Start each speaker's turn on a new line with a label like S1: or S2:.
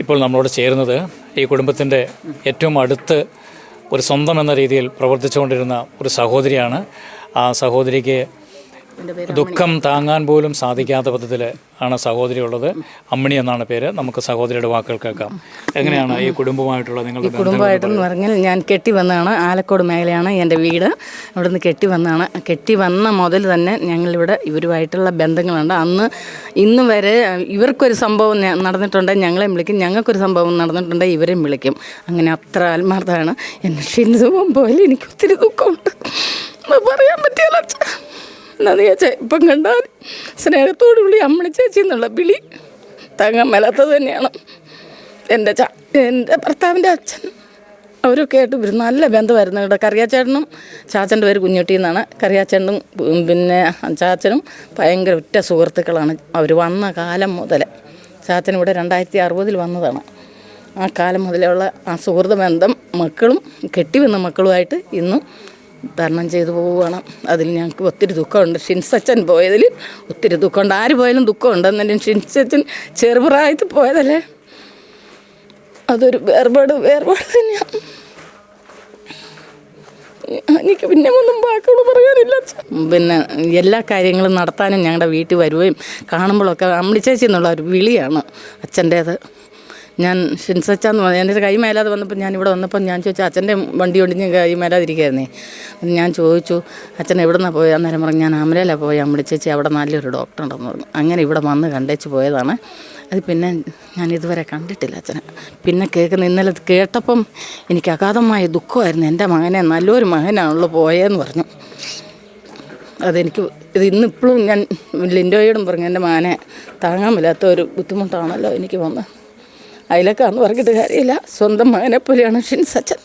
S1: ഇപ്പോൾ നമ്മളോട് ചേരുന്നത് ഈ കുടുംബത്തിൻ്റെ ഏറ്റവും അടുത്ത് ഒരു സ്വന്തം എന്ന രീതിയിൽ പ്രവർത്തിച്ചുകൊണ്ടിരുന്ന ഒരു സഹോദരിയാണ്. ആ സഹോദരിക്ക് ദുഃഖം താങ്ങാൻ പോലും സാധിക്കാത്ത വിധത്തിൽ ആണ് സഹോദരി ഉള്ളത്. അമ്മിണി എന്നാണ് പേര്. നമുക്ക് സഹോദരിയുടെ വാക്കുകൾ കേൾക്കാം. എങ്ങനെയാണ് ഈ കുടുംബമായിട്ടുള്ള നിങ്ങളുടെ
S2: കുടുംബമായിട്ടെന്ന് പറഞ്ഞാൽ ഞാൻ കെട്ടി വന്നതാണ്. ആലക്കോട് മേഖലയാണ് എൻ്റെ വീട്. അവിടെ നിന്ന് കെട്ടി വന്നതാണ്. കെട്ടി വന്ന മുതൽ തന്നെ ഞങ്ങളിവിടെ ഇവരുമായിട്ടുള്ള ബന്ധങ്ങളുണ്ട്. ഇന്ന് വരെ ഇവർക്കൊരു സംഭവം നടന്നിട്ടുണ്ടെങ്കിൽ ഞങ്ങളെയും വിളിക്കും, ഞങ്ങൾക്കൊരു സംഭവം നടന്നിട്ടുണ്ടെങ്കിൽ ഇവരെയും വിളിക്കും. അങ്ങനെ അത്ര ആത്മാർത്ഥമാണ്. എന്നെ ക്ഷീണിതവും പോലെ എനിക്ക് ഒത്തിരി ദുഃഖമുണ്ട്, പറയാൻ പറ്റിയല്ല. എന്താണെന്ന് ചോദിച്ചാൽ ഇപ്പം കണ്ടാൽ സ്നേഹത്തോടുകൂടി അമ്മണി ചേച്ചി എന്നുള്ള വിളി താങ്ങാൻ മേലാത്തത് തന്നെയാണ്. എൻ്റെ ഭർത്താവിൻ്റെ അച്ഛൻ അവരൊക്കെ ആയിട്ട് ഇവർ നല്ല ബന്ധമായിരുന്നു. ഇവിടെ കറിയാച്ചേട്ടനും ചാച്ചൻ്റെ പേര് കുഞ്ഞുട്ടി എന്നാണ്. കറിയാച്ചേട്ടനും പിന്നെ ചാച്ചനും ഭയങ്കര ഉറ്റ സുഹൃത്തുക്കളാണ്. അവർ വന്ന കാലം മുതൽ, ചാച്ചൻ ഇവിടെ 2060 വന്നതാണ്. ആ കാലം മുതലുള്ള ആ സുഹൃത്ത് ബന്ധം മക്കളും കെട്ടി വന്ന മക്കളുമായിട്ട് ഇന്നും തരണം ചെയ്തു പോവുകയാണ്. അതിൽ ഞങ്ങൾക്ക് ഒത്തിരി ദുഃഖമുണ്ട്. ഷിൻസച്ചൻ പോയതിൽ ഒത്തിരി ദുഃഖമുണ്ട്. ആര് പോയാലും ദുഃഖമുണ്ട്. എന്നാലും ഷിൻസച്ചൻ ചെറുപ്രായത്തിൽ പോയതല്ലേ, അതൊരു വേർപാട് തന്നെയാണ്. എനിക്ക് പിന്നെ ഒന്നും വാക്കുകൾ പറയാനില്ല. പിന്നെ എല്ലാ കാര്യങ്ങളും നടത്താനും ഞങ്ങളുടെ വീട്ടിൽ വരുകയും കാണുമ്പോഴൊക്കെ അമ്മിണി ചേച്ചി എന്നുള്ള ഒരു വിളിയാണ് അച്ഛൻ്റേത്. ഞാൻ ഷിൻസച്ചാന്ന് പറഞ്ഞു. എൻ്റെ കൈ മേലാതെ വന്നപ്പോൾ ഞാനിവിടെ വന്നപ്പോൾ ഞാൻ ചോദിച്ചു, അച്ഛൻ്റെ വണ്ടി കൊണ്ട് ഞാൻ കൈ മേലാതിരിക്കുകയായിരുന്നേ. ഞാൻ ചോദിച്ചു, അച്ഛൻ എവിടെ നിന്നാണ് പോയത്? അന്നേരം പറഞ്ഞു, ഞാൻ ആമലയിലാണ് പോയി, അമ്മിണി ചേച്ചി അവിടെ നല്ലൊരു ഡോക്ടർ ഉണ്ടെന്ന് പറഞ്ഞു. അങ്ങനെ ഇവിടെ വന്ന് കണ്ടേച്ച് പോയതാണ്. അത് പിന്നെ ഞാൻ ഇതുവരെ കണ്ടിട്ടില്ല അച്ഛനെ. പിന്നെ ഇന്നലെ കേട്ടപ്പം എനിക്ക് അഗാധമായ ദുഃഖമായിരുന്നു. എൻ്റെ മകനെ നല്ലൊരു മകനാണല്ലോ പോയതെന്ന് പറഞ്ഞു. അതെനിക്ക് ഇന്നിപ്പോഴും ഞാൻ ലിൻഡോയോടും പറഞ്ഞു, എൻ്റെ മകനെ താങ്ങാൻ മേലാത്ത ഒരു ബുദ്ധിമുട്ടാണല്ലോ എനിക്ക് വന്നത്. അതിലൊക്കെ പറഞ്ഞിട്ട് കാര്യമില്ല. സ്വന്തം മകനെ പോലെയാണ് ഷിൻസച്ചൻ.